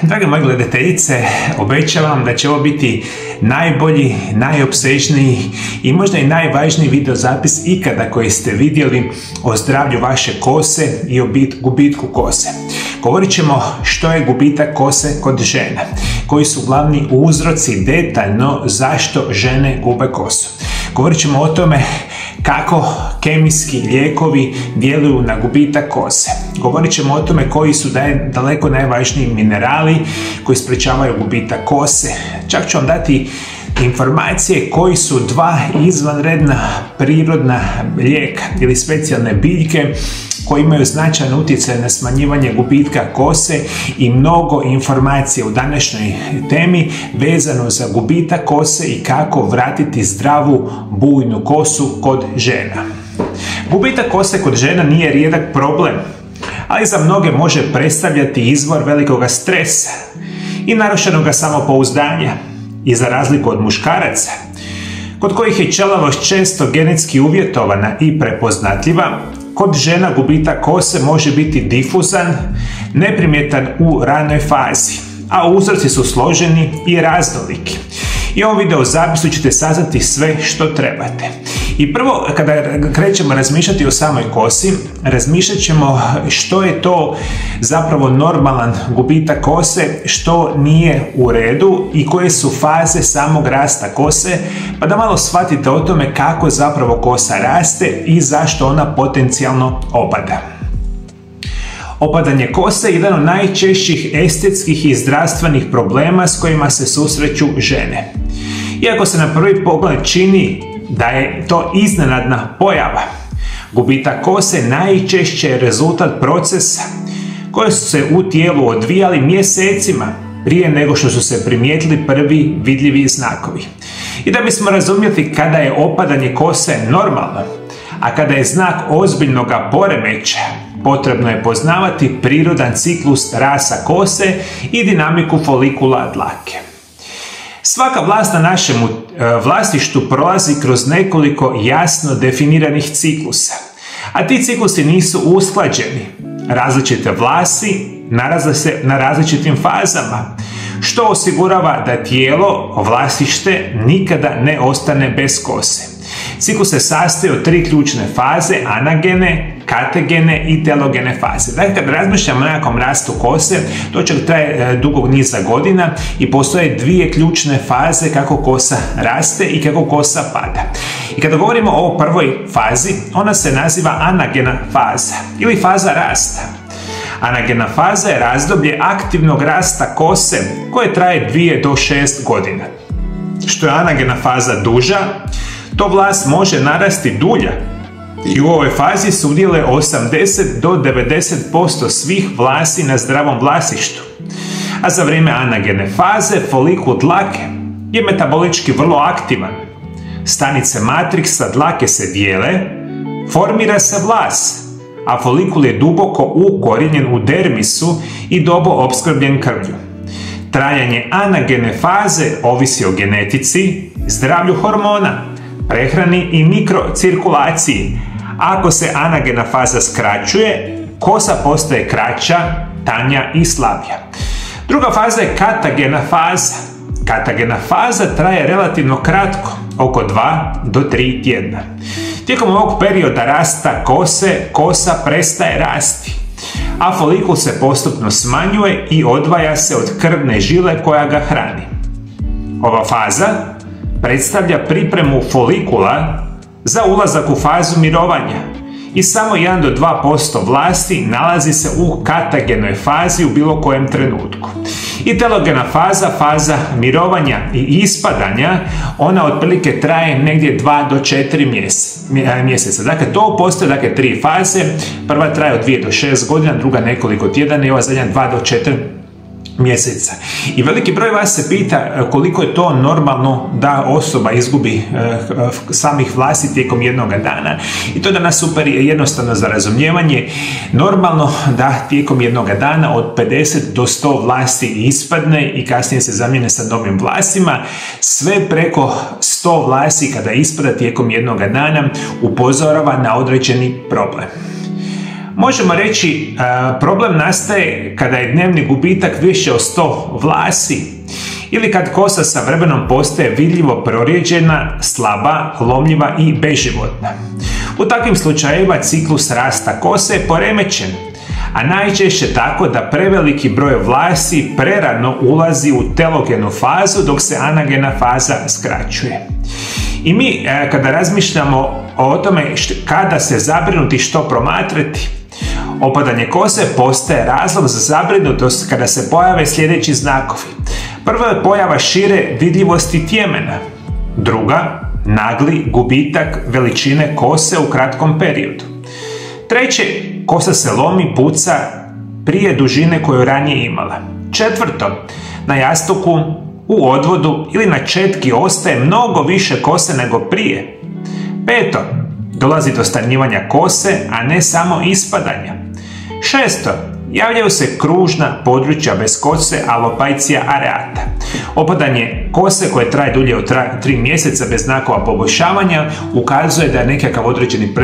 Drage moje gledateljice, obećavam da će ovo biti najbolji, najopsežniji i možda i najvažniji videozapis ikada koji ste vidjeli o zdravlju vaše kose i o gubitku kose. Govorit ćemo što je gubitak kose kod žena, koji su glavni uzroci detaljno zašto žene gube kosu. Govorit ćemo o tome kako kemijski lijekovi djeluju na gubitak kose. Govorit ćemo o tome koji su daleko najvažniji minerali koji sprečavaju gubitak kose. Čak ću vam dati informacije koji su dva izvanredna prirodna lijeka ili specijalne biljke koji imaju značajan utjecaj na smanjivanje gubitka kose i mnogo informacija u današnjoj temi vezano za gubitak kose i kako vratiti zdravu bujnu kosu kod žena. Gubitak kose kod žena nije rijedak problem, ali za mnoge može predstavljati izvor velikog stresa i narušenog samopouzdanja. I za razliku od muškaraca, kod kojih je ćelavost često genetski uvjetovana i prepoznatljiva, kod žena gubitak kose može biti difuzan, neprimjetan u ranoj fazi, a uzroci su složeni i raznoliki. I u ovom videozapisu ćete saznati sve što trebate. I prvo, kada krećemo razmišljati o samoj kosi, razmišljat ćemo što je to zapravo normalan gubitak kose, što nije u redu i koje su faze samog rasta kose, pa da malo shvatite o tome kako zapravo kosa raste i zašto ona potencijalno opada. Opadanje kose je jedan od najčešćih estetskih i zdravstvenih problema s kojima se susreću žene. Iako se na prvi pogled čini da je to iznenadna pojava, gubitak kose najčešće je rezultat procesa koji su se u tijelu odvijali mjesecima prije nego što su se primijetili prvi vidljivi znakovi. I da bismo razumjeli kada je opadanje kose normalno, a kada je znak ozbiljnog poremećaja, potrebno je poznavati prirodan ciklus rasta kose i dinamiku folikula dlake. Svaka vlast na našem vlasništvu prolazi kroz nekoliko jasno definiranih ciklusa, a ti ciklusi nisu usklađeni. Različite vlasti nalaze se na različitim fazama, što osigurava da tijelo, vlasnište, nikada ne ostane bez kose. Ciklus se sastoji od tri ključne faze: anagene, kategene i telogene faze. Dakle, kad razmišljamo o nekakvom rastu kose, to će traje dugog niza godina i postoje dvije ključne faze kako kosa raste i kako kosa pada. I kada govorimo o prvoj fazi, ona se naziva anagena faza ili faza rasta. Anagena faza je razdoblje aktivnog rasta kose koje traje 2 do 6 godina. Što je anagena faza duža, to vlast može narasti dulja i u ovoj fazi sudjeluje 80 do 90% svih vlasti na zdravom vlasništvu. A za vrijeme anagene faze folikul dlake je metabolički vrlo aktivan. Stanice matriksa dlake se dijele, formira se vlas, a folikul je duboko ukorijenjen u dermisu i dobro opskrbljen krvlju. Trajanje anagene faze ovisi o genetici, zdravlju hormona, prehrani i mikrocirkulaciji. Ako se anagena faza skraćuje, kosa postaje kraća, tanja i slabija. Druga faza je katagena faza. Katagena faza traje relativno kratko, oko 2 do 3 tjedna. Tijekom ovog perioda rasta kose, kosa prestaje rasti, a folikul se postupno smanjuje i odvaja se od krvne žile koja ga hrani. Ova faza predstavlja pripremu folikula za ulazak u fazu mirovanja i samo 1 do 2% vlasti nalazi se u katagenoj fazi u bilo kojem trenutku. I telogena faza, faza mirovanja i ispadanja, ona otprilike traje negdje 2 do 4 mjeseca. Dakle, to postoje 3 faze. Prva traje od 2 do 6 godina, druga nekoliko tjedana i ova zadnja 2 do 4 mjeseca. I veliki broj vas se pita koliko je to normalno da osoba izgubi samih vlasti tijekom jednog dana. I to je danas super jednostavno za razumijevanje. Normalno da tijekom jednog dana od 50 do 100 vlasti ispadne i kasnije se zamijene sa novim vlastima. Sve preko 100 vlasti kada ispada tijekom jednog dana upozorava na određeni problem. Možemo reći, problem nastaje kada je dnevni gubitak više od 100 vlasi ili kad kosa sa vremenom postaje vidljivo prorijeđena, slaba, lomljiva i beživotna. U takvim slučajevima ciklus rasta kose je poremećen, a najčešće tako da preveliki broj vlasi prerano ulazi u telogenu fazu dok se anagena faza skraćuje. I mi kada razmišljamo o tome kada se zabrinuti što promatrati, opadanje kose postaje razlog za zabrinutost kada se pojave sljedeći znakovi. Prva je pojava šire vidljivosti tjemena. Druga, nagli gubitak veličine kose u kratkom periodu. Treće, kosa se lomi, puca prije dužine koju ranije imala. Četvrto, na jastuku, u odvodu ili na četki ostaje mnogo više kose nego prije. Peto, dolazi do stanjivanja kose, a ne samo ispadanja. Šesto, javljaju se kružna područja bez kose, alopecia areata. Opadanje kose koje traje dulje od 3 mjeseca bez znakova poboljšavanja ukazuje da je nekakav određeni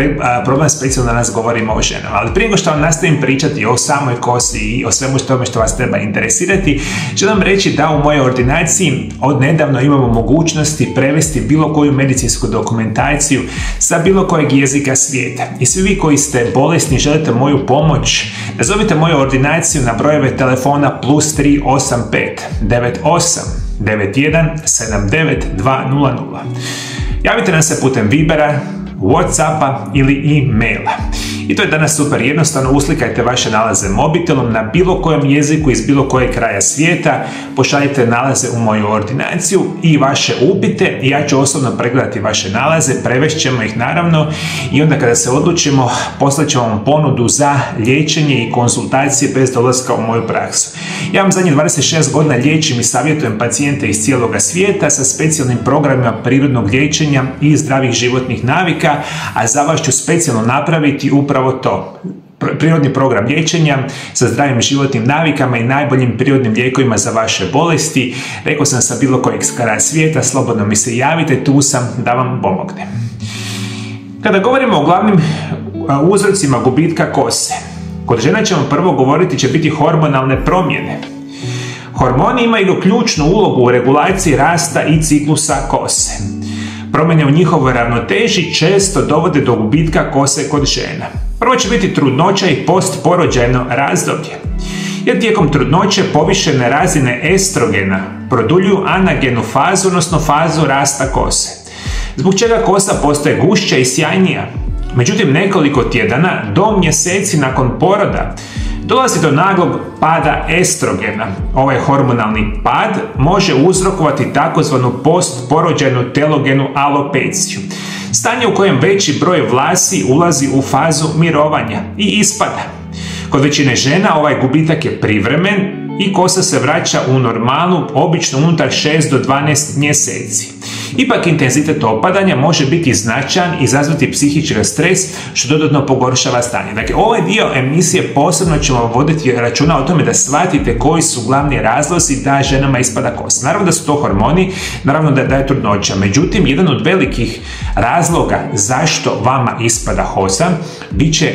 problem, specijalno danas govorimo o ženama. Ali prije nego što vam nastavim pričati o samoj kosi i o svemu tome što vas treba interesirati, želim reći da u mojoj ordinaciji od nedavno imamo mogućnosti prevesti bilo koju medicinsku dokumentaciju sa bilo kojeg jezika svijeta. I svi vi koji ste bolesni, želite moju pomoć, nazovite moju ordinaciju na brojeve telefona +385 98 91 79 200. Javite nam se putem Vibera, Whatsappa ili e-maila. I to je danas super jednostavno, uslikajte vaše nalaze mobitelom na bilo kojem jeziku iz bilo kojeg kraja svijeta, pošaljite nalaze u moju ordinaciju i vaše upite i ja ću osobno pregledati vaše nalaze, prevešćemo ih naravno i onda kada se odlučimo poslat ćemo vam ponudu za liječenje i konzultacije bez dolaska u moju praksu. Ja vam zadnjih 26 godina liječim i savjetujem pacijente iz cijeloga svijeta sa specijalnim programima prirodnog liječenja i zdravih životnih navika, a za vas ću specijalno napraviti upravo to. Prirodni program liječenja sa zdravim životnim navikama i najboljim prirodnim lijekovima za vaše bolesti. Rekao sam sa bilo kojeg kraja svijeta, slobodno mi se javite, tu sam da vam pomognem. Kada govorimo o glavnim uzrocima gubitka kose, kod žena ćemo prvo govoriti će biti hormonalne promjene. Hormoni imaju ključnu ulogu u regulaciji rasta i ciklusa kose. Promjene u njihovoj ravnoteži često dovode do gubitka kose kod žena. Prvo će biti trudnoća i postporođajno razdoblje. Jer tijekom trudnoće povišene razine estrogena produljuju anagenu fazu, odnosno fazu rasta kose, zbog čega kosa postaje gušća i sjajnija. Međutim, nekoliko tjedana do mjeseci nakon poroda dolazi do naglog pada estrogena. Ovaj hormonalni pad može uzrokovati takozvanu postporođajnu telogenu alopeciju. Stanje u kojem veći broj vlasi ulazi u fazu mirovanja i ispada. Kod većine žena ovaj gubitak je privremen i kosa se vraća u normalnu, obično unutar 6 do 12 mjeseci. Ipak intenzitet opadanja može biti značajan i izazvati psihički stres, što dodatno pogoršava stanje. Dakle, ovaj dio emisije posebno ćemo voditi računa o tome da shvatite koji su glavni razlozi da ženama ispada kosa. Naravno da su to hormoni, naravno da je trudnoća. Međutim, jedan od velikih razloga zašto vama ispada kosa bit će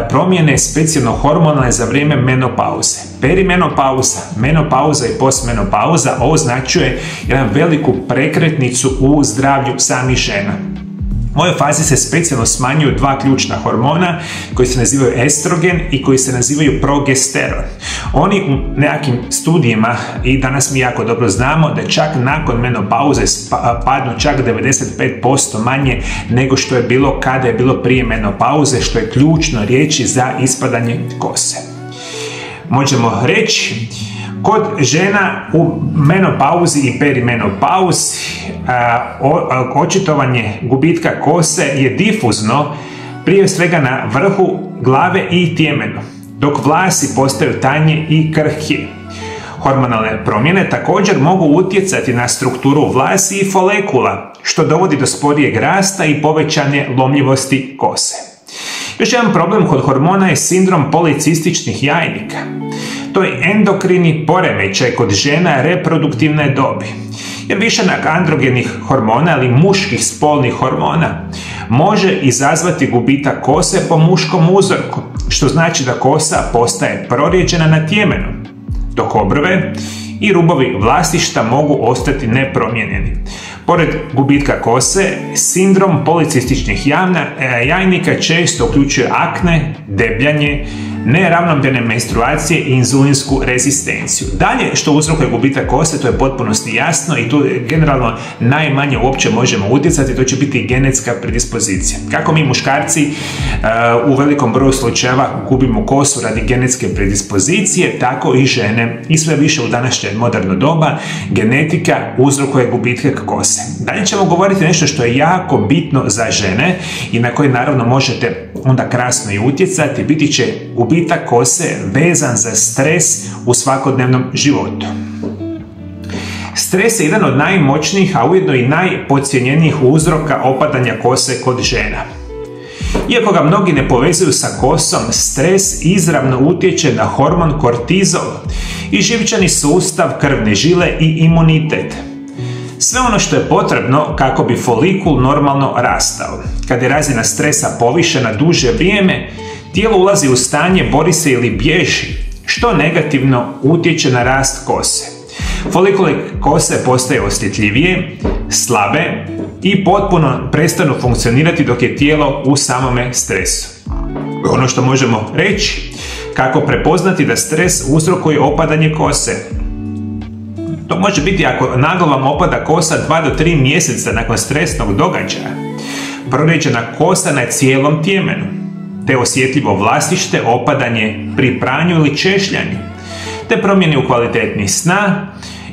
promjene specijalno hormonalne za vrijeme menopauze. Perimenopauza, menopauza i postmenopauza označuje jedan veliku prekretnicu u zdravlju samih žena. U ovoj fazi se specijalno smanjuju dva ključna hormona koji se nazivaju estrogen i koji se nazivaju progesteron. Oni u nekakvim studijima, i danas mi jako dobro znamo, da čak nakon menopauze padnu čak 95% manje nego što je bilo kada je bilo prije menopauze, što je ključno riječi za ispadanje kose. Možemo reći, kod žena u menopauzi i perimenopauzi očitovanje gubitka kose je difuzno, prije svega na vrhu glave i tjemenu, dok vlasi postaju tanje i krhke. Hormonalne promjene također mogu utjecati na strukturu vlasi i folekula, što dovodi do sporijeg rasta i povećane lomljivosti kose. Još jedan problem kod hormona je sindrom policističnih jajnika. To je endokrini poremećaj kod žena reproduktivne dobi. Jer višenak androgenih hormona ili muških spolnih hormona može izazvati gubitak kose po muškom uzorku, što znači da kosa postaje prorijeđena na tjemenu, dok obrve i rubovi vlastišta mogu ostati nepromijenjeni. Pored gubitka kose, sindrom policističnih jajnika često uključuje akne, debljanje, neravnomjerne menstruacije i inzulinsku rezistenciju. Dalje što uzrokuje gubitak kose, to je potpunosti jasno i tu generalno najmanje uopće možemo utjecati, to će biti genetska predispozicija. Kako mi muškarci u velikom broju slučajeva gubimo kosu radi genetske predispozicije, tako i žene i sve više u današnje moderno doba genetika uzrokuje gubitak kose. Dalje ćemo govoriti nešto što je jako bitno za žene i na koje naravno možete onda krasno i utjecati, biti će gubitak kose vezan za stres u svakodnevnom životu. Stres je jedan od najmoćnijih, a ujedno i najpodcijenjenijih uzroka opadanja kose kod žena. Iako ga mnogi ne povezuju sa kosom, stres izravno utječe na hormon kortizol i živčani sustav, krvne žile i imunitet. Sve ono što je potrebno kako bi folikul normalno rastao. Kad je razina stresa povišena duže vrijeme, tijelo ulazi u stanje bori se ili bježi, što negativno utječe na rast kose. Folikule kose postaju osjetljivije, slabe i potpuno prestanu funkcionirati dok je tijelo u samome stresu. Ono što možemo reći, kako prepoznati da stres uzrokuje opadanje kose. To može biti ako naglo vam opada kosa 2 do 3 mjeseca nakon stresnog događaja, prorijeđena kosa na cijelom tjemenu, te osjetljivo vlastište, opadanje pri pranju ili češljanju, te promjene u kvaliteti sna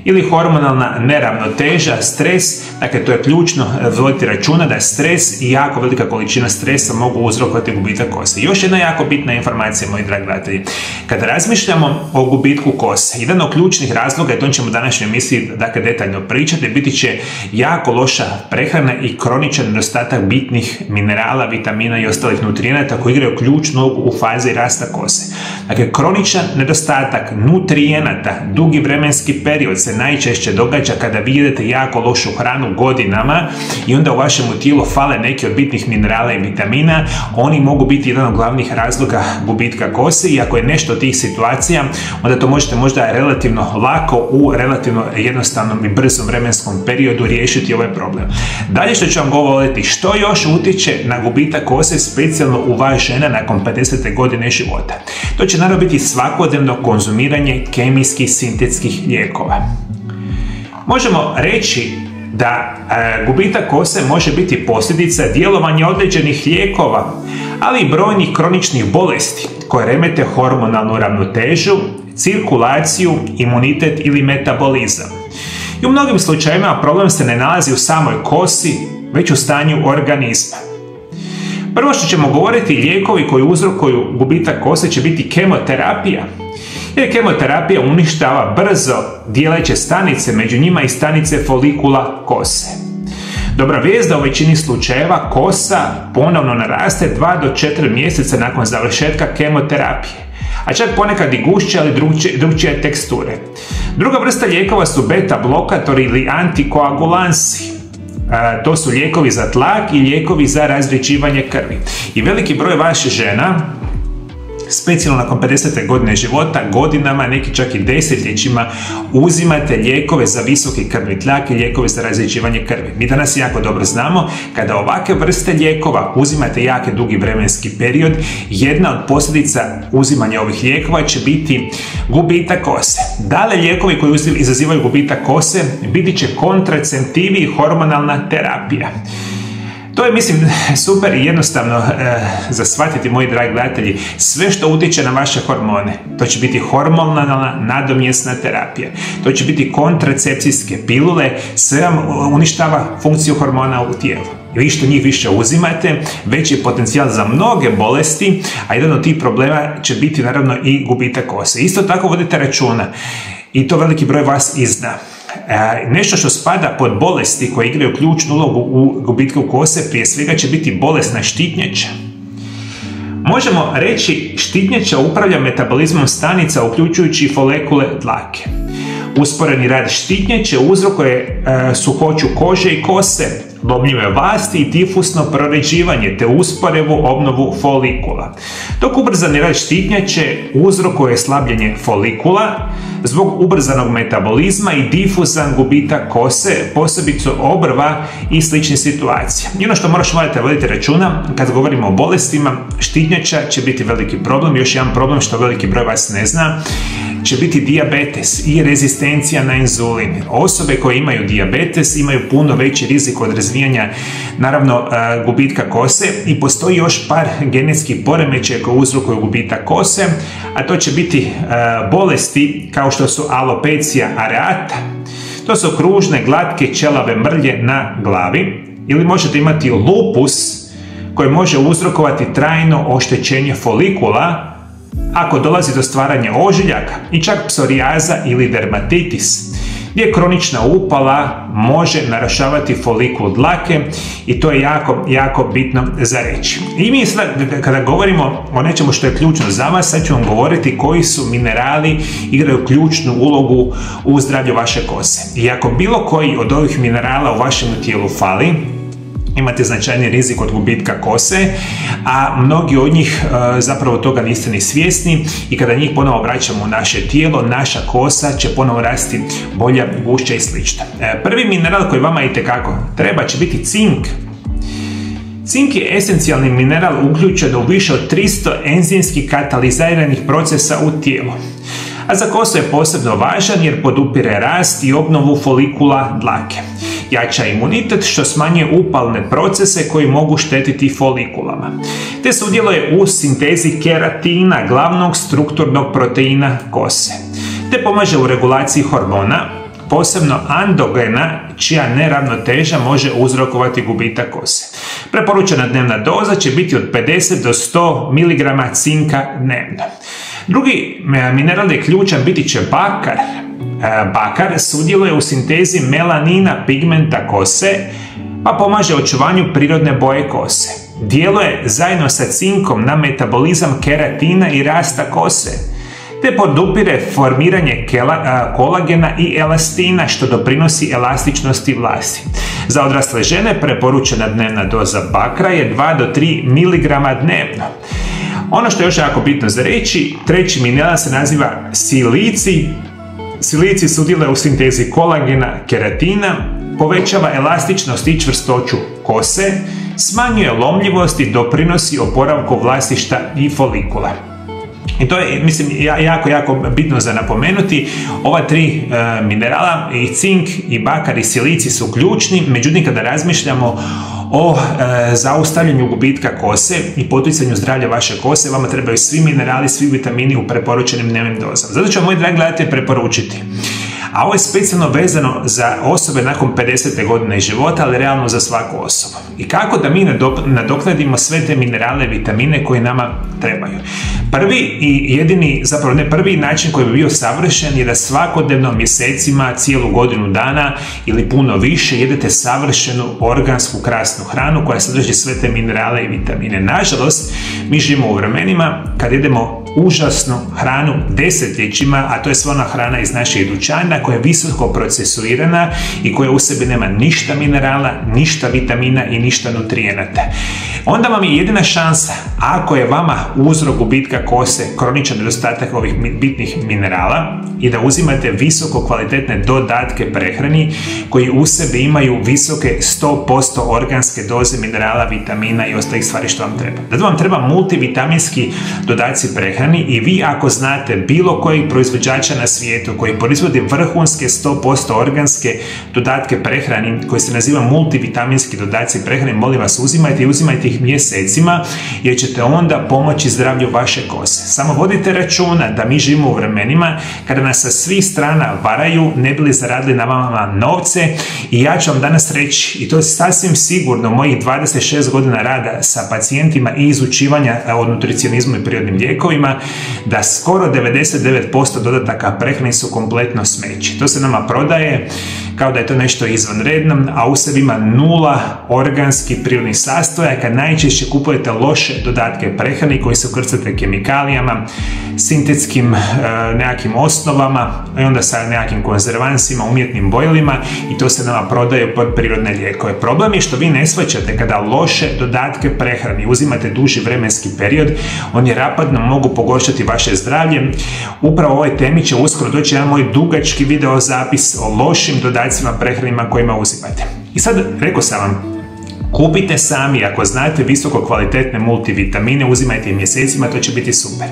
ili hormonalna neravnoteža, stres. Dakle, to je ključno voditi računa da stres i jako velika količina stresa mogu uzrokovati gubitak kose. Još jedna jako bitna informacija, moji dragi gledatelji. Kada razmišljamo o gubitku kose, jedan od ključnih razloga, i to ćemo u današnjoj emisiji detaljno pričati, biti će jako loša prehrana i kroničan nedostatak bitnih minerala, vitamina i ostalih nutrijenata koji igraju ključnu ulogu u fazi rasta kose. Dakle, kroničan nedostatak nutrijenata dugi vremenski period se najčešće događa kada vi jedete jako lošu hranu godinama i onda u vašem tijelu fale neki od bitnih minerala i vitamina. Oni mogu biti jedan od glavnih razloga gubitka kose i ako je nešto od tih situacija, onda to možete možda relativno lako u relativno jednostavnom i brzom vremenskom periodu riješiti ovaj problem. Dalje što ću vam govoriti, što još utječe na gubitak kose, specijalno u vas žena nakon 50. godine života. To će naravno biti svakodnevno konzumiranje kemijskih sintetskih lijekova. Možemo reći da gubitak kose može biti posljedica djelovanja određenih lijekova, ali i brojnih kroničnih bolesti koje remete hormonalnu ravnotežu, cirkulaciju, imunitet ili metabolizam. I u mnogim slučajevima problem se ne nalazi u samoj kosi, već u stanju organizma. Prvo što ćemo govoriti, lijekovi koji uzrokuju gubitak kose će biti kemoterapija. Jer kemoterapija uništava brzo dijeleće stanice, među njima i stanice folikula kose. Dobra vijest da u većini slučajeva kosa ponovno naraste 2 do 4 mjeseca nakon završetka kemoterapije, a čak ponekad i gušće, ali drugčije teksture. Druga vrsta lijekova su beta blokatori ili antikoagulansi. To su lijekovi za tlak i lijekovi za razređivanje krvi. I veliki broj vaših žena, specijalno nakon 50. godine života, godinama, neki čak i desetljećima, uzimate lijekove za visoki krvni tlak i lijekove za razređivanje krvi. Mi danas jako dobro znamo, kada ovakve vrste lijekova uzimate jako dugi vremenski period, jedna od posljedica uzimanja ovih lijekova će biti gubitak kose. Dalje, lijekovi koji izazivaju gubitak kose biti će kontraceptivi i hormonalna terapija. To je, mislim, super i jednostavno za shvatiti, moji dragi gledatelji. Sve što utječe na vaše hormone, to će biti hormonalna nadomjesna terapija. To će biti kontracepcijske pilule, sve vam uništava funkciju hormona u tijelu. I vi što njih više uzimate, veći je potencijal za mnoge bolesti, a jedan od tih problema će biti naravno i gubitak kose. Isto tako vodite računa, i to veliki broj vas i zna. Nešto što spada pod bolesti koje igraju ključnu ulogu u gubitku kose, prije svega će biti bolesna štitnjača. Možemo reći, štitnjača upravlja metabolizmom stanica uključujući folekule dlake. Usporeni rad štitnjače uzrokuje suhoću kože i kose, lomljive vlasti i difusno proređivanje te usporevu obnovu folikula. Dok ubrzani rast štitnjače uzrokuje slabljenje folikula zbog ubrzanog metabolizma i difuzan gubitak kose, posebice obrva i sličnih situacija. I ono što morate voditi računa kad govorimo o bolestima, štitnjača će biti veliki problem. Još jedan problem što veliki broj vas ne zna će biti dijabetes i rezistencija na inzulin. Osobe koje imaju dijabetes imaju puno veći rizik od razvijanja, naravno, gubitka kose i postoji još par genetskih poremećaja koji uzrokuju gubitak kose, a to će biti bolesti kao što su alopecia areata. To su kružne, glatke, ćelave mrlje na glavi, ili možete imati lupus koji može uzrokovati trajno oštećenje folikula ako dolazi do stvaranja ožiljaka, i čak psorijaza ili dermatitis, gdje kronična upala može narušavati folikul dlake i to je jako, jako bitno za reći. I mi sad, kada govorimo o nečemu što je ključno za vas, sad ću vam govoriti koji su minerali igraju ključnu ulogu u zdravlju vaše kose. I ako bilo koji od ovih minerala u vašem tijelu fali, imate značajni rizik od gubitka kose, a mnogi od njih zapravo toga niste ni svjesni i kada njih ponovo vraćamo u naše tijelo, naša kosa će ponovo rasti bolja, gušća i slično. Prvi mineral koji vama itekako treba će biti cink. Cink je esencijalni mineral uključen u više od 300 enzimskih kataliziranih procesa u tijelu. A za kosu je posebno važan jer podupire rast i obnovu folikula dlake. Jača imunitet što smanjuje upalne procese koji mogu štetiti folikulama. Te sudjeluje u sintezi keratina, glavnog strukturnog proteina kose. Te pomaže u regulaciji hormona, posebno androgena, čija neravnoteža može uzrokovati gubitak kose. Preporučena dnevna doza će biti od 50 do 100 mg cinka dnevno. Drugi mineral je ključan, biti će bakar. Bakar sudjeluje u sintezi melanina pigmenta kose, pa pomaže očuvanju prirodne boje kose. Djeluje zajedno sa cinkom na metabolizam keratina i rasta kose, te podupire formiranje kolagena i elastina što doprinosi elastičnosti vlasti. Za odrasle žene preporučena dnevna doza bakra je 2 do 3 mg dnevno. Ono što je još jako bitno za reći, treći mineral se naziva silicij. Silicij sudjeluje u sintezi kolagena, keratina, povećava elastičnost i čvrstoću kose, smanjuje lomljivost i doprinosi oporavku vlastišta i folikula. I to je, mislim, jako, jako bitno za napomenuti. Ova tri minerala, i cink, i bakar, i silicij su ključni, međutim kada razmišljamo o zaustavljanju gubitka kose i poticanju zdravlja vaše kose, vama trebaju svi minerali, svi vitamini u preporučenim dnevnim dozama. Zato ću vam, moji dragi gledatelji, preporučiti. A ovo je specijalno vezano za osobe nakon 50. godine života, ali realno za svaku osobu. I kako da mi nadoknadimo sve te minerale i vitamine koje nama trebaju. Prvi i jedini, zapravo ne prvi način koji bi bio savršen je da svakodnevno, mjesecima, cijelu godinu dana ili puno više jedete savršenu organsku krasnu hranu koja sadrži sve te minerale i vitamine. Nažalost, mi živimo u vremenima kad jedemo užasnu hranu desetljećima, a to je sva ona hrana iz naših dućana koja je visoko procesuirana i koja u sebi nema ništa minerala, ništa vitamina i ništa nutrijenata. Onda vam je jedina šansa, ako je vama uzrok gubitka kose kroničan nedostatak ovih bitnih minerala, i da uzimate visoko kvalitetne dodatke prehrani koji u sebi imaju visoke 100% organske doze minerala, vitamina i ostalih stvari što vam treba. Zato vam treba multivitaminski dodaci prehrani i vi ako znate bilo kojeg proizvođača na svijetu koji proizvodi vrhunske 100% organske dodatke prehrani koji se naziva multivitaminski dodaci prehrani, molim vas uzimajte i uzimajte ih mjesecima jer ćete onda pomoći zdravlju vaše kose. Samo vodite računa da mi živimo u vremenima kada nas sa svih strana varaju ne bi li zaradili na vama novce i ja ću vam danas reći, i to je sasvim sigurno mojih 26 godina rada sa pacijentima i izučivanja o nutricionizmu i prirodnim lijekovima, da skoro 99% dodataka prehrani su kompletno smeće. To se nama prodaje kao da je to nešto izvanredno, a u sebi ima 0 organskih prirodnih sastojaka. Najčešće kupujete loše dodatke prehrani koji se ukrcate kemikalijama, sintetskim nekakvim osnovama i onda sa nekakvim konzervansima, umjetnim bojilima, i to se nama prodaje pod prirodne lijekove. Problem je što vi ne shvaćate kada loše dodatke prehrani uzimate duži vremenski period, oni rapidno mogu pogoršati vaše zdravlje. Upravo o ovoj temi će uskoro doći jedan moj dugački video zapis o lošim dodacima prehranima kojima uzimate. I sad, rekao sam vam, kupite sami, ako znate visoko kvalitetne multivitamine, uzimajte ih mjesecima, to će biti super.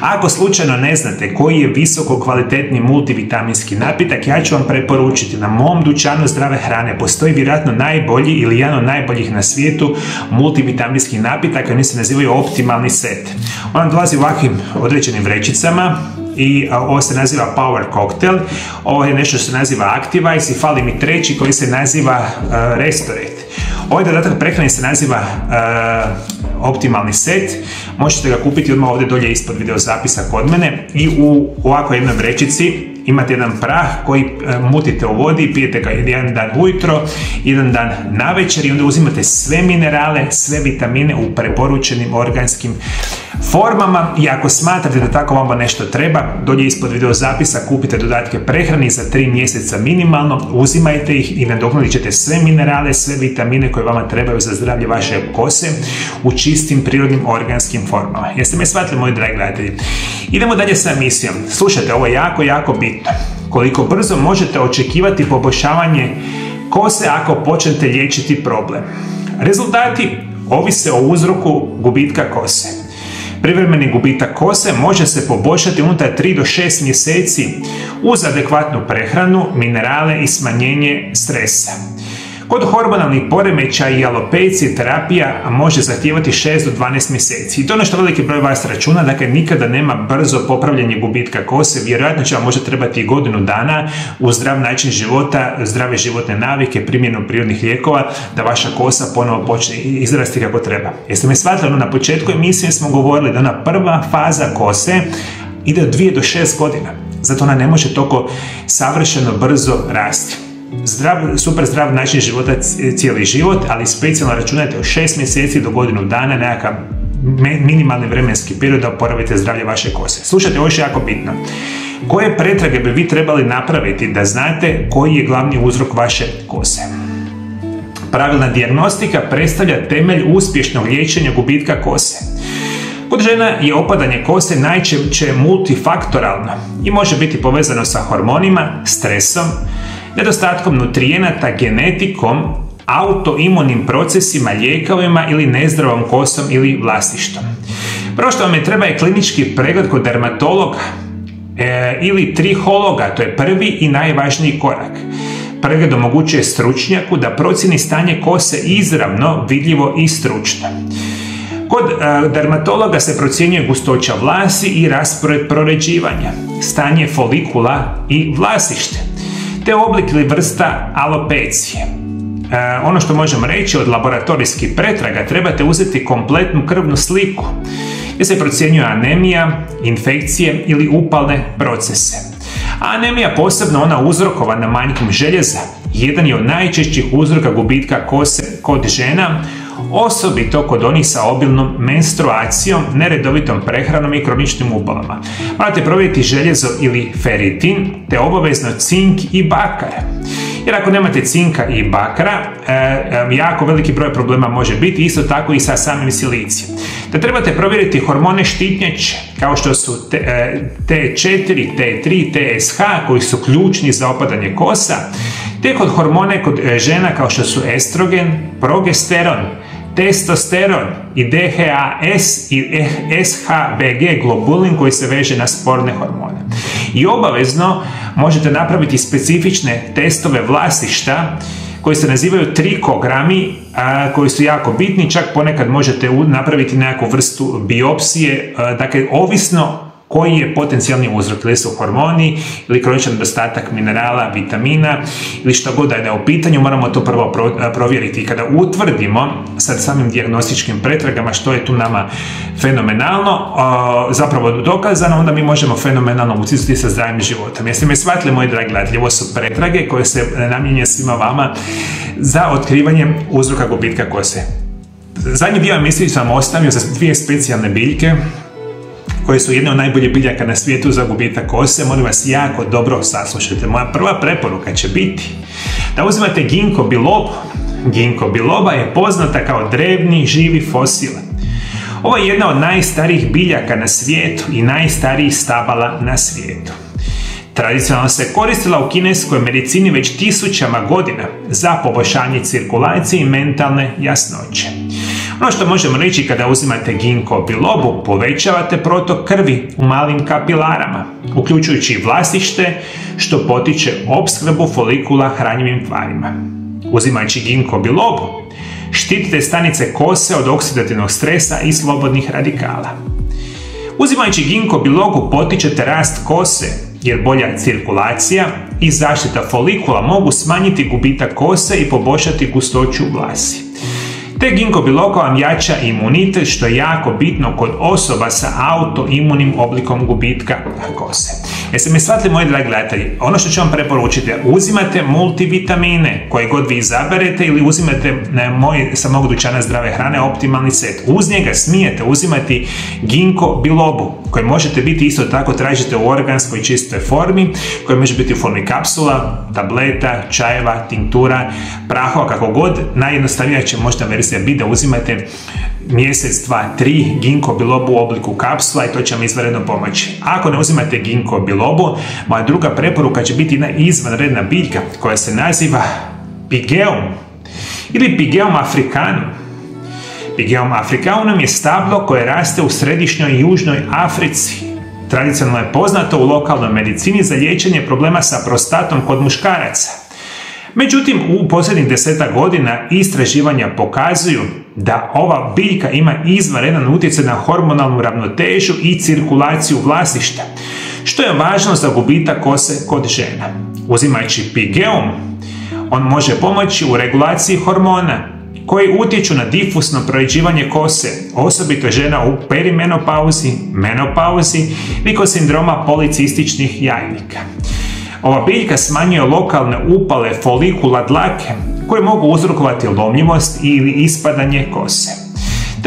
Ako slučajno ne znate koji je visoko kvalitetni multivitaminski napitak, ja ću vam preporučiti, na mom dućanu zdrave hrane postoji vjerojatno najbolji ili jedan od najboljih na svijetu multivitaminski napitak, oni se nazivaju optimalni set. On dolazi u ovakvim određenim vrećicama i ovo se naziva Power Cocktail, ovo je nešto što se naziva Activise i fali mi treći koji se naziva Restorate. Ovaj dodatak prehrane se naziva optimalni set, možete ga kupiti odmah ovdje dolje ispod video zapisa kod mene i u ovakvoj jednoj vrećici imate jedan prah koji mutite u vodi, pijete ga jedan dan ujutro, jedan dan navečer i onda uzimate sve minerale, sve vitamine u preporučenim organskim formama. I ako smatrate da tako vama nešto treba, dolje ispod video zapisa kupite dodatke prehrani za 3 mjeseca minimalno, uzimajte ih i nadoknadit ćete sve minerale, sve vitamine koje vama trebaju za zdravlje vaše kose u čistim prirodnim organskim formama. Jeste me shvatili, moji dragi gledatelji? Idemo dalje sa emisijom. Slušajte, ovo je jako bitno. Koliko brzo možete očekivati poboljšavanje kose ako počnete liječiti problem? Rezultati ovise o uzroku gubitka kose. Privremeni gubitak kose može se poboljšati unutar 3 do 6 mjeseci uz adekvatnu prehranu, minerale i smanjenje stresa. Kod hormonalnih poremećaja i alopecije terapija može zahtijevati 6 do 12 mjeseci. I to je ono što veliki broj vas računa, dakle nikada nema brzo popravljanje gubitka kose, vjerojatno će vam možda trebati i godinu dana uz zdrav način života, zdrave životne navike, primjenom prirodnih lijekova, da vaša kosa ponovo počne izrasti kako treba. Jeste me shvatili? Na početku emisije smo govorili da ona prva faza kose ide od 2 do 6 godina, zato ona ne može toliko savršeno brzo rasti. Super zdrav način života cijeli život, ali specijalno računajte od 6 mjeseci do godinu dana, nekakav minimalni vremenski period da oporavite zdravlje vaše kose. Slušajte, ovo je jako bitno. Koje pretrage bi vi trebali napraviti da znate koji je glavni uzrok vaše kose? Pravilna dijagnostika predstavlja temelj uspješnog liječenja gubitka kose. Kod žena je opadanje kose najčešće multifaktoralno i može biti povezano sa hormonima, stresom, nedostatkom nutrijenata, genetikom, autoimunim procesima, lijekovima ili nezdravom kosom ili vlastištom. Prvo što vam je treba je klinički pregled kod dermatologa ili trihologa, to je prvi i najvažniji korak. Pregled omogućuje stručnjaku da procjeni stanje kose izravno, vidljivo i stručno. Kod dermatologa se procjenjuje gustoća vlasi i raspored proređivanja, stanje folikula i vlasište, te oblik ili vrsta alopecije. Ono što možemo reći od laboratorijskih pretraga, trebate uzeti kompletnu krvnu sliku gdje se procjenjuje anemija, infekcije ili upalne procese. Anemija, posebno ona uzrokovana manjkom željeza, jedan je od najčešćih uzroka gubitka kose kod žena, osobito kod onih sa obilnom menstruacijom, neredovitom prehranom i kroničnim upalama. Morate provjeriti željezo ili feritin, te obavezno cink i bakar. Jer ako nemate cinka i bakra, jako veliki broj problema može biti, isto tako i sa samim silicijem. Te trebate provjeriti hormone štitnjače, kao što su T4, T3, TSH, koji su ključni za opadanje kosa, te kod hormone kod žena kao što su estrogen, progesteron, testosteron i DHAS i SHBG globulin koji se veže na sporne hormone. I obavezno možete napraviti specifične testove vlasišta koji se nazivaju trikogrami, koji su jako bitni, čak ponekad možete napraviti nekakvu vrstu biopsije, dakle ovisno koji je potencijalni uzrok, ili su hormoni, ili kroničan nedostatak minerala, vitamina, ili što god da je u pitanju, moramo to prvo provjeriti. I kada utvrdimo sa samim dijagnostičkim pretragama što je tu nama fenomenalno, zapravo dokazano, onda mi možemo fenomenalno utjecati sa zdravim životom. Jeste me shvatili, moji dragi gledatelji, ovo su pretrage koje se namijenjene svima vama za otkrivanje uzroka gubitka kose. Zadnji dio emisije sam ostavio za dvije specijalne biljke koje su jedne od najboljih biljaka na svijetu za gubitak kose. Molim vas jako dobro saslušajte. Moja prva preporuka će biti da uzmete ginkgo bilobu. Ginkgo biloba je poznata kao drevni živi fosil. Ovo je jedna od najstarijih biljaka na svijetu i najstarijih stabala na svijetu. Tradicionalno se koristila u kineskoj medicini već tisućama godina za poboljšanje cirkulacije i mentalne jasnoće. Ono što možemo reći, kada uzimate ginkgo bilobu, povećavate protok krvi u malim kapilarama, uključujući i vlasište, što potiče opskrbu folikula hranjivim tvarima. Uzimajući ginkgo bilobu, štitite stanice kose od oksidativnog stresa i slobodnih radikala. Uzimajući ginkgo bilobu potičete rast kose, jer bolja cirkulacija i zaštita folikula mogu smanjiti gubitak kose i poboljšati gustoću vlasi. Te ginkgo biloba vam jača imunitet, što je jako bitno kod osoba sa autoimunim oblikom gubitka kose. Jeste mi shvatili, moji dragi gledatelji? Ono što ću vam preporučiti, uzimate multivitamine koje god vi izaberete ili uzimate sa mog dućana zdrave hrane optimalni set. Uz njega smijete uzimati ginkgo bilobu, koje možete biti isto tako tražite u organskoj čistoj formi, koja može biti u formi kapsula, tableta, čajeva, tinktura, prahova, kako god. Najjednostavnija će možda verzija biti da uzimate mjesec, 2, 3 ginkgo bilobu u obliku kapsula i to će vam izvanredno pomoći. Ako ne uzimate ginkgo bilobu, moja druga preporuka će biti jedna izvanredna biljka koja se naziva Pygeum ili Pygeum africanum. Pygeum africanum je stablo koje raste u središnjoj i južnoj Africi. Tradicionalno je poznato u lokalnoj medicini za liječenje problema sa prostatom kod muškaraca. Međutim, u posljednjih 10 godina istraživanja pokazuju da ova biljka ima izvanredan utjecaj na hormonalnu ravnotežu i cirkulaciju vlasišta, što je važno za gubitak kose kod žena. Uzimajući Pygeum, on može pomoći u regulaciji hormona koji utječu na difusno proređivanje kose, osobito žena u perimenopauzi, menopauzi ili kod sindroma policističnih jajnika. Ova biljka smanjuje lokalne upale folikula dlake koje mogu uzrokovati lomljivost ili ispadanje kose.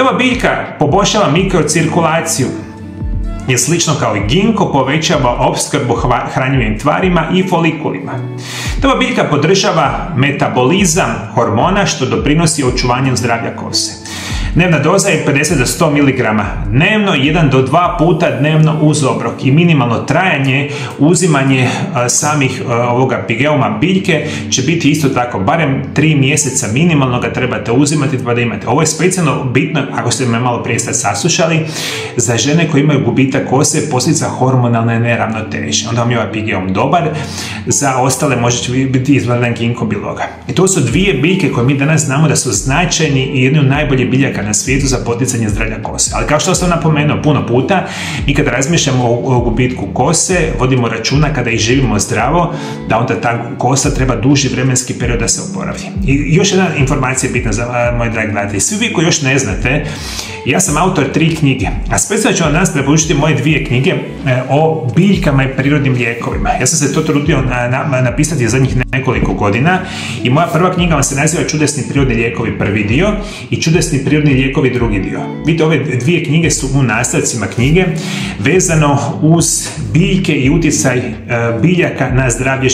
Ova biljka poboljšava mikrocirkulaciju, je slično kao i ginkgo povećava opskrbu hranjivim tvarima i folikulima. Ova biljka podržava metabolizam hormona, što doprinosi očuvanju zdravlja kose. Dnevna doza je 50 do 100 mg dnevno, 1 do 2 puta dnevno uz obrok i minimalno trajanje, uzimanje samih ovoga Pygeuma biljke će biti isto tako, barem 3 mjeseca minimalno ga trebate uzimati pa da imate. Ovo je specijalno bitno, ako ste me malo prije saslušali, za žene koje imaju gubitak kose, posljedica hormonalne neravnoteže. Onda vam je ovaj Pygeum dobar, za ostale može biti izvanredan ginkgo biloba. I to su dvije biljke koje mi danas znamo da su značajni i jedni od najboljih biljaka na svijetu za poticanje zdravlja kose. Ali kao što sam napomenuo puno puta, i kada razmišljamo o gubitku kose, vodimo računa kada i živimo zdravo, da onda ta kosa treba duži vremenski period da se oporavi. I još jedna informacija je bitna za moje dragi gledatelji. Svi vi koji još ne znate, ja sam autor 3 knjige, a specijalno ću vam danas preporučiti moje 2 knjige o biljkama i prirodnim lijekovima. Ja sam se to trudio napisati zadnjih nekoliko godina i moja prva knjiga vam se naziva Čudesni prirodni lijekovi prvi dio i Čudesni prirodni lijekovi drugi dio. Vidite, ove 2 knjige su u nastavcima knjige vezano uz biljke i utjecaj biljaka na zdravlje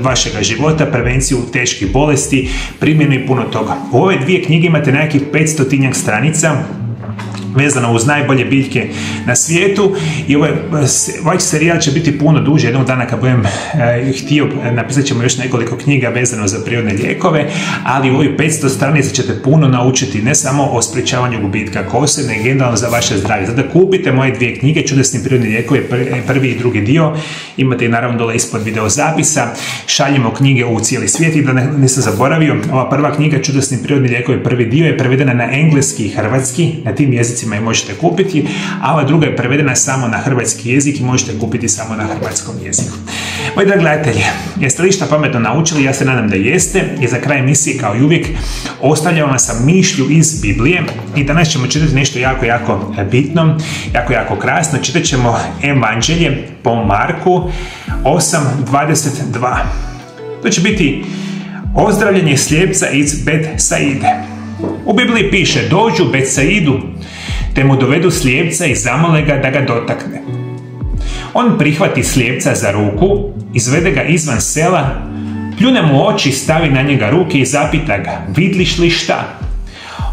vašega života, prevenciju teških bolesti, primjenu i puno toga. U ove 2 knjige imate nekakvih 500 stranica vezano uz najbolje biljke na svijetu i ovaj serijal će biti puno duže. Jednog dana kad budem htio, napisat ćemo još nekoliko knjiga vezano za prirodne lijekove, ali u ovih 500 stranica ćete puno naučiti ne samo o sprečavanju gubitka kose, nego generalno za vaše zdravlje. Zato kupite moje 2 knjige, Čudesni prirodni lijekovi, prvi i drugi dio. Imate i naravno dole ispod video zapisa. Šaljemo knjige u cijeli svijet i da nisam zaboravio, ova prva knjiga Čudesni prirodni lijekovi prvi dio je prevedena na engleski i hrvatski. Na tim jezicima jezicima i možete kupiti, a ova druga je prevedena samo na hrvatski jezik i možete kupiti samo na hrvatskom jeziku. Moji dragi gledatelji, jeste li šta pametno naučili? Ja se nadam da jeste, i za kraj emisije kao i uvijek ostavljam vam sa mišlju iz Biblije i danas ćemo čitati nešto jako bitno, jako krasno. Čitat ćemo Evanđelje po Marku 8:22. To će biti ozdravljenje slijepca iz Betsaide. U Bibliji piše: dođu u Betsaidu, te mu dovedu slijepca i zamole ga da ga dotakne. On prihvati slijepca za ruku, izvede ga izvan sela, pljune mu oči, stavi na njega ruke i zapita ga: vidliš li šta?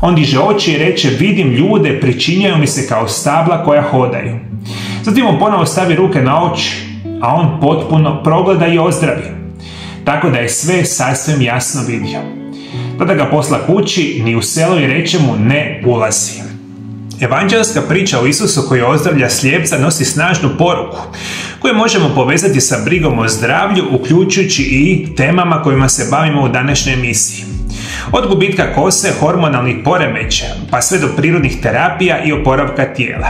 On diže oči i reče: vidim ljude, pričinjaju mi se kao stabla koja hodaju. Zatim mu ponovo stavi ruke na oči, a on potpuno progleda i ozdravi, tako da je sve sasvim jasno vidio. Tada ga posla kući, ni u selo, i reče mu: ne ulazi. Evanđelska priča o Isusu koji ozdravlja slijepca nosi snažnu poruku koju možemo povezati sa brigom o zdravlju, uključujući i temama kojima se bavimo u današnjoj emisiji. Od gubitka kose, hormonalnih poremećaja, pa sve do prirodnih terapija i oporavka tijela.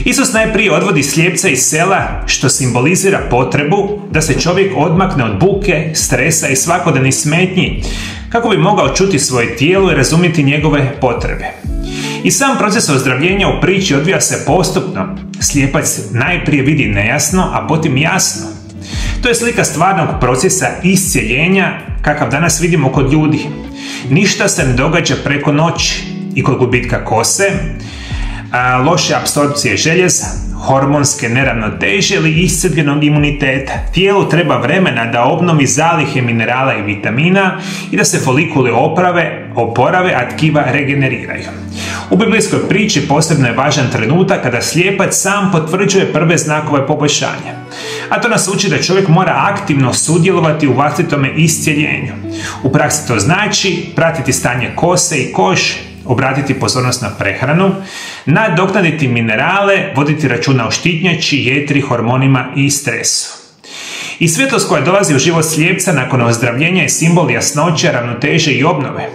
Isus najprije odvodi slijepca iz sela, što simbolizira potrebu da se čovjek odmakne od buke, stresa i svakodnevnih smetnji, kako bi mogao čuti svoje tijelo i razumjeti njegove potrebe. I sam proces ozdravljenja u priči odvija se postupno. Slijepac najprije vidi nejasno, a potom jasno. To je slika stvarnog procesa iscjeljenja kakav danas vidimo kod ljudi. Ništa se ne događa preko noći. I kod gubitka kose, loše apsorpcije željeza, hormonske neravnoteže ili iscrpljenog imuniteta. Tijelu treba vremena da obnovi zalihe minerala i vitamina i da se folikuli oporave, a tkiva regeneriraju. U biblijskoj priči posebno je važan trenutak kada slijepac sam potvrđuje prve znakove poboljšanja. A to nas uči da čovjek mora aktivno sudjelovati u vlastitome iscjeljenju. U praksi to znači pratiti stanje kose i kože, obratiti pozornost na prehranu, nadoknaditi minerale, voditi računa o štitnjači, jetri, hormonima i stresu. I svjetlost koja dolazi u život slijepca nakon ozdravljenja je simbol jasnoće, ravnoteže i obnove.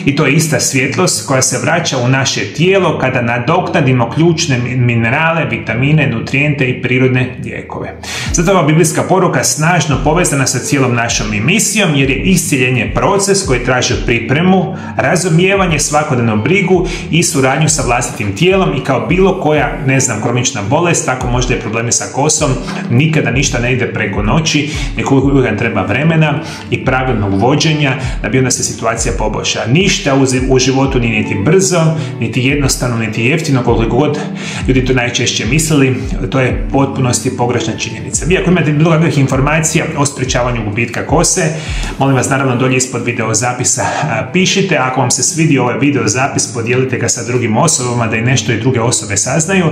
I to je ista svjetlost koja se vraća u naše tijelo kada nadoknadimo ključne minerale, vitamine, nutrijente i prirodne lijekove. Zato ova biblijska poruka snažno povezana sa cijelom našom emisijom, jer je iscjeljenje proces koji traži pripremu, razumijevanje, svakodnevnu brigu i suradnju sa vlastitim tijelom, i kao bilo koja, kronična bolest, tako možda i problemi sa kosom, nikada ništa ne ide preko noći, nego uvijek treba vremena i pravilnog vođenja da bi onda se situacija poboljša. Ništa u životu nije niti brzo, niti jednostavno, niti jeftino, koliko god ljudi to najčešće mislili. To je potpunosti pogrešna činjenica. Vi ako imate bilo kakvih informacija o sprječavanju gubitka kose, molim vas naravno dolje ispod video zapisa pišite. Ako vam se svidio ovaj video zapis, podijelite ga sa drugim osobama da i nešto i druge osobe saznaju.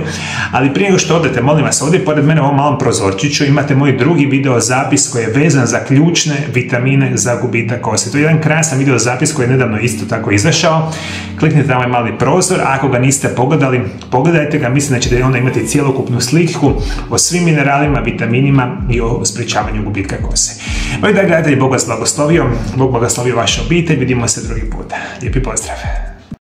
Ali prije nego što odete, molim vas, ovdje pored mene u ovom malom prozorčiću imate moj drugi video zapis koji je vezan za ključne vitamine za gubitak kose. To je jedan krasan video zapis koji je nedavno isto tako izašao. Kliknite na ovaj mali prozor, a ako ga niste pogledali, pogledajte ga. Mislim da ćete onda imati cjelokupnu sliku o svim mineralima, vitaminima i o sprječavanju gubitka kose. Moji dragi gledatelji, Bog vas blagoslovio, Bog blagoslovio vašu obitelj, vidimo se drugi puta. Lijepi pozdrav!